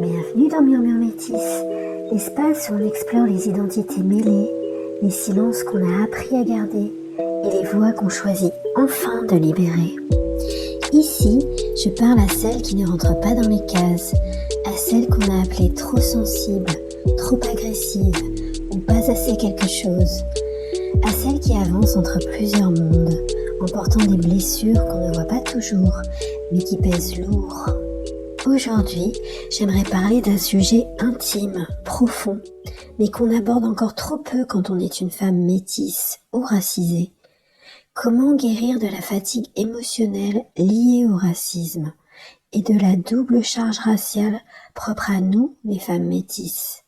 Bienvenue dans Murmure Métis, l'espace où on explore les identités mêlées, les silences qu'on a appris à garder et les voix qu'on choisit enfin de libérer. Ici, je parle à celles qui ne rentrent pas dans les cases, à celles qu'on a appelées trop sensibles, trop agressives ou pas assez quelque chose, à celles qui avancent entre plusieurs mondes, en portant des blessures qu'on ne voit pas toujours, mais qui pèsent lourd. Aujourd'hui, j'aimerais parler d'un sujet intime, profond, mais qu'on aborde encore trop peu quand on est une femme métisse ou racisée. Comment guérir de la fatigue émotionnelle liée au racisme et de la double charge raciale propre à nous, les femmes métisses?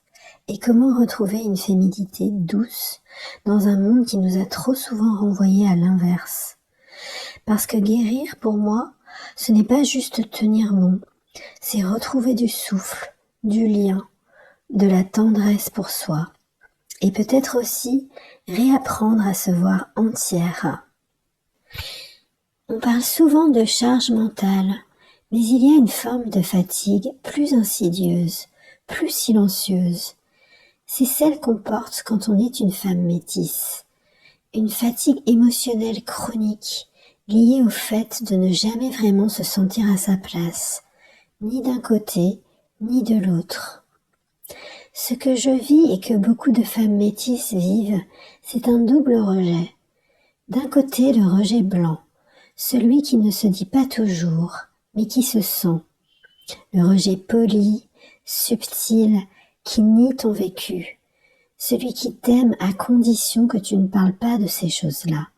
Et comment retrouver une féminité douce dans un monde qui nous a trop souvent renvoyés à l'inverse? Parce que guérir, pour moi, ce n'est pas juste tenir bon, c'est retrouver du souffle, du lien, de la tendresse pour soi, et peut-être aussi réapprendre à se voir entière. On parle souvent de charge mentale, mais il y a une forme de fatigue plus insidieuse, plus silencieuse. C'est celle qu'on porte quand on est une femme métisse. Une fatigue émotionnelle chronique, liée au fait de ne jamais vraiment se sentir à sa place, ni d'un côté, ni de l'autre. Ce que je vis et que beaucoup de femmes métisses vivent, c'est un double rejet. D'un côté, le rejet blanc, celui qui ne se dit pas toujours, mais qui se sent. Le rejet poli, subtil, qui nie ton vécu. Celui qui t'aime à condition que tu ne parles pas de ces choses-là.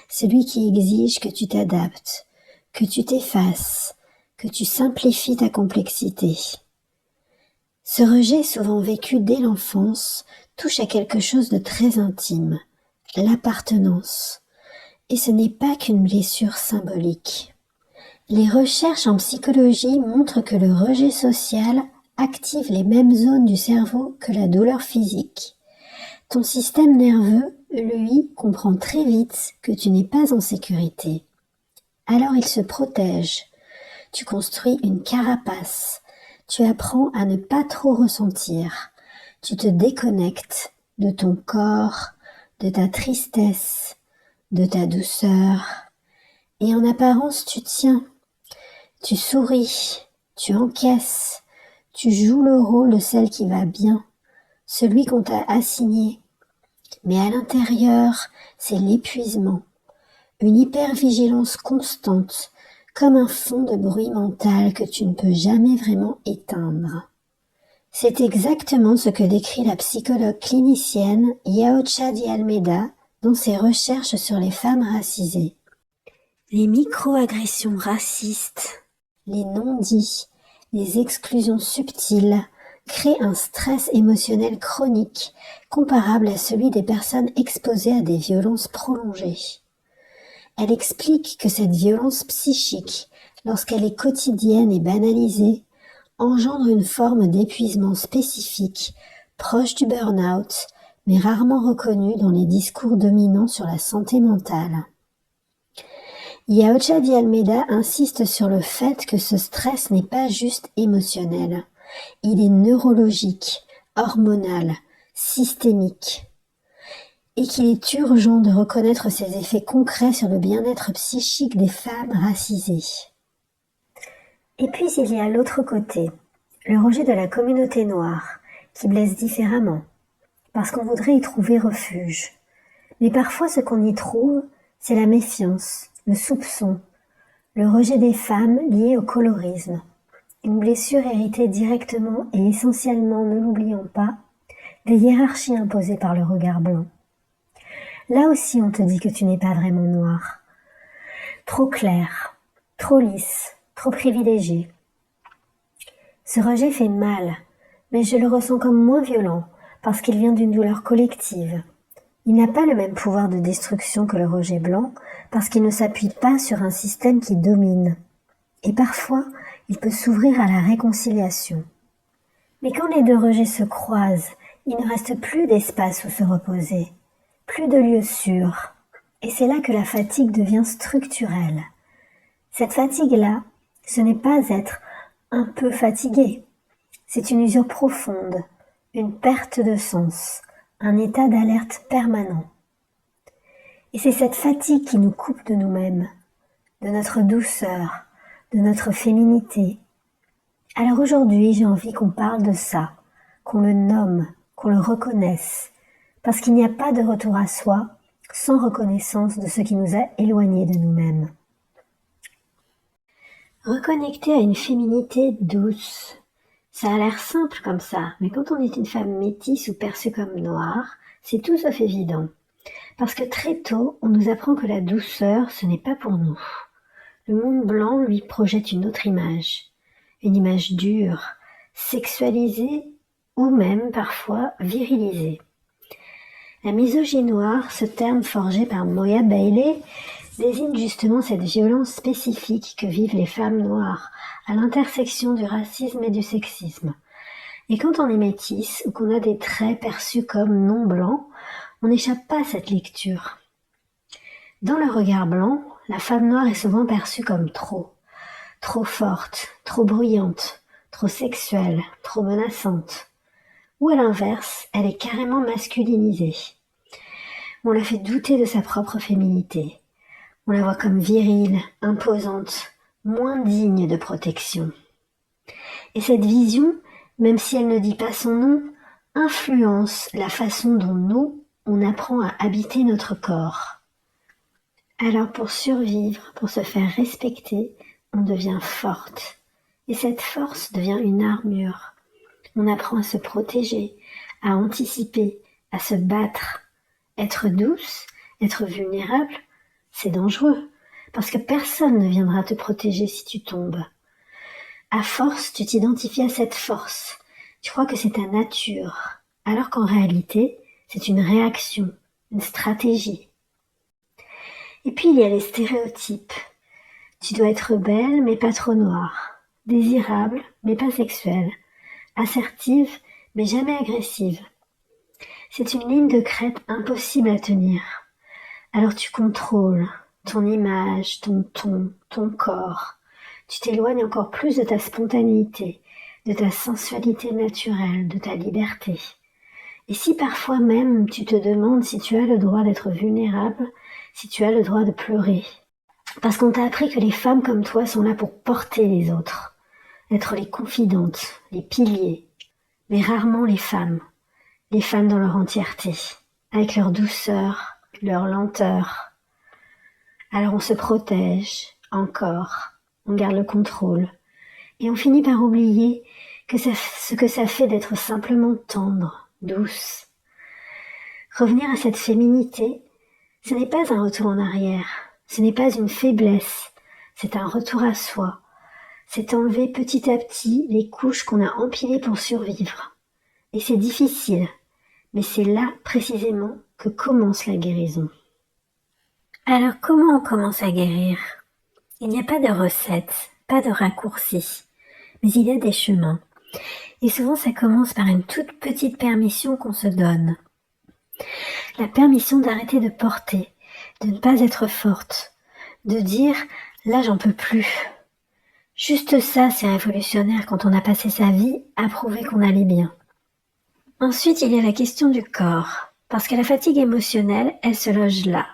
Celui qui exige que tu t'adaptes, que tu t'effaces, que tu simplifies ta complexité. Ce rejet, souvent vécu dès l'enfance, touche à quelque chose de très intime, l'appartenance. Et ce n'est pas qu'une blessure symbolique. Les recherches en psychologie montrent que le rejet social active les mêmes zones du cerveau que la douleur physique. Ton système nerveux, lui, comprend très vite que tu n'es pas en sécurité. Alors il se protège. Tu construis une carapace. Tu apprends à ne pas trop ressentir. Tu te déconnectes de ton corps, de ta tristesse, de ta douceur. Et en apparence, tu tiens. Tu souris, tu encaisses. Tu joues le rôle de celle qui va bien, celui qu'on t'a assigné. Mais à l'intérieur, c'est l'épuisement. Une hypervigilance constante, comme un fond de bruit mental que tu ne peux jamais vraiment éteindre. C'est exactement ce que décrit la psychologue clinicienne Yaocha Di Almeida dans ses recherches sur les femmes racisées. Les micro-agressions racistes, les non-dits, les exclusions subtiles créent un stress émotionnel chronique comparable à celui des personnes exposées à des violences prolongées. Elle explique que cette violence psychique, lorsqu'elle est quotidienne et banalisée, engendre une forme d'épuisement spécifique, proche du burn-out, mais rarement reconnue dans les discours dominants sur la santé mentale. Yaocha Di Almeida insiste sur le fait que ce stress n'est pas juste émotionnel, il est neurologique, hormonal, systémique. Et qu'il est urgent de reconnaître ses effets concrets sur le bien-être psychique des femmes racisées. Et puis il y a l'autre côté, le rejet de la communauté noire, qui blesse différemment, parce qu'on voudrait y trouver refuge. Mais parfois ce qu'on y trouve, c'est la méfiance, le soupçon, le rejet des femmes lié au colorisme. Une blessure héritée directement et essentiellement, ne l'oublions pas, des hiérarchies imposées par le regard blanc. Là aussi, on te dit que tu n'es pas vraiment noir. Trop clair, trop lisse, trop privilégié. Ce rejet fait mal, mais je le ressens comme moins violent parce qu'il vient d'une douleur collective. Il n'a pas le même pouvoir de destruction que le rejet blanc parce qu'il ne s'appuie pas sur un système qui domine. Et parfois, il peut s'ouvrir à la réconciliation. Mais quand les deux rejets se croisent, il ne reste plus d'espace où se reposer. Plus de lieux sûrs. Et c'est là que la fatigue devient structurelle. Cette fatigue-là, ce n'est pas être un peu fatigué. C'est une usure profonde, une perte de sens, un état d'alerte permanent. Et c'est cette fatigue qui nous coupe de nous-mêmes, de notre douceur, de notre féminité. Alors aujourd'hui, j'ai envie qu'on parle de ça, qu'on le nomme, qu'on le reconnaisse, parce qu'il n'y a pas de retour à soi sans reconnaissance de ce qui nous a éloignés de nous-mêmes. Reconnecter à une féminité douce, ça a l'air simple comme ça, mais quand on est une femme métisse ou perçue comme noire, c'est tout sauf évident. Parce que très tôt, on nous apprend que la douceur, ce n'est pas pour nous. Le monde blanc, lui, projette une autre image. Une image dure, sexualisée ou même parfois virilisée. La misogynie noire, ce terme forgé par Moya Bailey, désigne justement cette violence spécifique que vivent les femmes noires à l'intersection du racisme et du sexisme. Et quand on est métisse ou qu'on a des traits perçus comme non blancs, on n'échappe pas à cette lecture. Dans le regard blanc, la femme noire est souvent perçue comme trop forte, trop bruyante, trop sexuelle, trop menaçante. Ou à l'inverse, elle est carrément masculinisée. On la fait douter de sa propre féminité. On la voit comme virile, imposante, moins digne de protection. Et cette vision, même si elle ne dit pas son nom, influence la façon dont nous, on apprend à habiter notre corps. Alors pour survivre, pour se faire respecter, on devient forte. Et cette force devient une armure. On apprend à se protéger, à anticiper, à se battre. Être douce, être vulnérable, c'est dangereux, parce que personne ne viendra te protéger si tu tombes. À force, tu t'identifies à cette force. Tu crois que c'est ta nature, alors qu'en réalité, c'est une réaction, une stratégie. Et puis il y a les stéréotypes. Tu dois être belle, mais pas trop noire. Désirable, mais pas sexuelle. Assertive, mais jamais agressive. C'est une ligne de crête impossible à tenir. Alors tu contrôles ton image, ton ton, ton corps. Tu t'éloignes encore plus de ta spontanéité, de ta sensualité naturelle, de ta liberté. Et si parfois même tu te demandes si tu as le droit d'être vulnérable, si tu as le droit de pleurer. Parce qu'on t'a appris que les femmes comme toi sont là pour porter les autres, être les confidentes, les piliers, mais rarement les femmes dans leur entièreté, avec leur douceur, leur lenteur. Alors on se protège, encore, on garde le contrôle, et on finit par oublier ce que ça fait d'être simplement tendre, douce. Revenir à cette féminité, ce n'est pas un retour en arrière, ce n'est pas une faiblesse, c'est un retour à soi. C'est enlever petit à petit les couches qu'on a empilées pour survivre. Et c'est difficile, mais c'est là précisément que commence la guérison. Alors comment on commence à guérir? Il n'y a pas de recette, pas de raccourci, mais il y a des chemins. Et souvent ça commence par une toute petite permission qu'on se donne. La permission d'arrêter de porter, de ne pas être forte, de dire « là j'en peux plus ». Juste ça, c'est révolutionnaire quand on a passé sa vie à prouver qu'on allait bien. Ensuite, il y a la question du corps, parce que la fatigue émotionnelle, elle se loge là,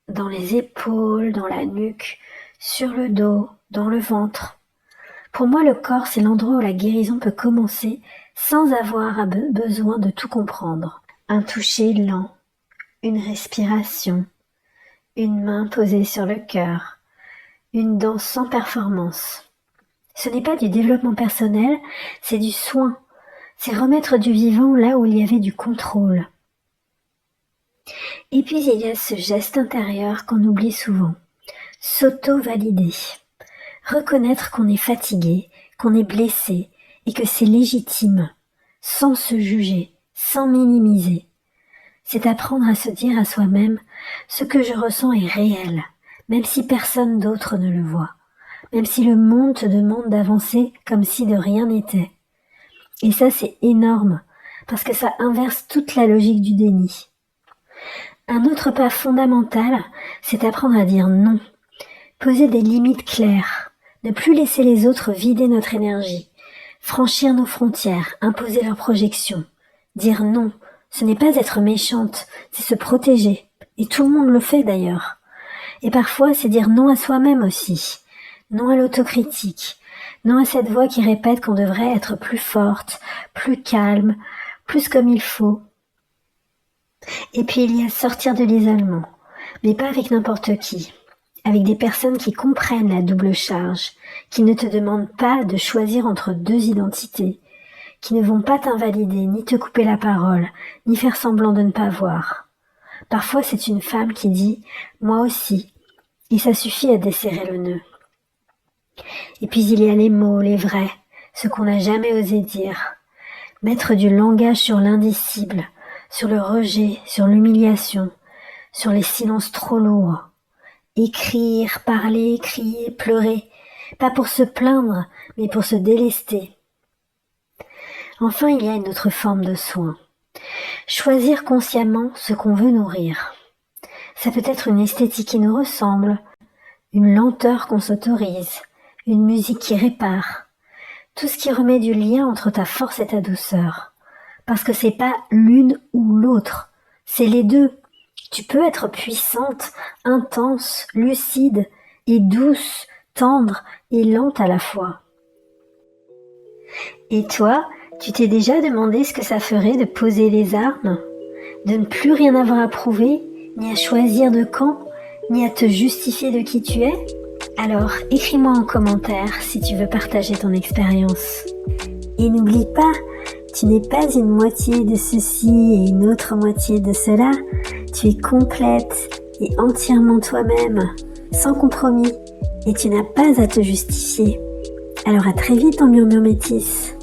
dans les épaules, dans la nuque, sur le dos, dans le ventre. Pour moi, le corps, c'est l'endroit où la guérison peut commencer sans avoir besoin de tout comprendre. Un toucher lent, une respiration, une main posée sur le cœur, une danse sans performance. Ce n'est pas du développement personnel, c'est du soin. C'est remettre du vivant là où il y avait du contrôle. Et puis il y a ce geste intérieur qu'on oublie souvent. S'auto-valider. Reconnaître qu'on est fatigué, qu'on est blessé et que c'est légitime, sans se juger, sans minimiser. C'est apprendre à se dire à soi-même « ce que je ressens est réel, même si personne d'autre ne le voit. » Même si le monde te demande d'avancer comme si de rien n'était. Et ça, c'est énorme, parce que ça inverse toute la logique du déni. Un autre pas fondamental, c'est apprendre à dire non. Poser des limites claires. Ne plus laisser les autres vider notre énergie. Franchir nos frontières, imposer leurs projections. Dire non, ce n'est pas être méchante, c'est se protéger. Et tout le monde le fait d'ailleurs. Et parfois, c'est dire non à soi-même aussi. Non à l'autocritique. Non à cette voix qui répète qu'on devrait être plus forte, plus calme, plus comme il faut. Et puis il y a sortir de l'isolement, mais pas avec n'importe qui. Avec des personnes qui comprennent la double charge, qui ne te demandent pas de choisir entre deux identités, qui ne vont pas t'invalider, ni te couper la parole, ni faire semblant de ne pas voir. Parfois c'est une femme qui dit « moi aussi », et ça suffit à desserrer le nœud. Et puis il y a les mots, les vrais, ce qu'on n'a jamais osé dire. Mettre du langage sur l'indicible, sur le rejet, sur l'humiliation, sur les silences trop lourds. Écrire, parler, crier, pleurer, pas pour se plaindre, mais pour se délester. Enfin, il y a une autre forme de soin. Choisir consciemment ce qu'on veut nourrir. Ça peut être une esthétique qui nous ressemble, une lenteur qu'on s'autorise, une musique qui répare. Tout ce qui remet du lien entre ta force et ta douceur. Parce que c'est pas l'une ou l'autre, c'est les deux. Tu peux être puissante, intense, lucide et douce, tendre et lente à la fois. Et toi, tu t'es déjà demandé ce que ça ferait de poser les armes, de ne plus rien avoir à prouver, ni à choisir de camp, ni à te justifier de qui tu es? Alors, écris-moi en commentaire si tu veux partager ton expérience. Et n'oublie pas, tu n'es pas une moitié de ceci et une autre moitié de cela. Tu es complète et entièrement toi-même, sans compromis, et tu n'as pas à te justifier. Alors à très vite en murmure métisse.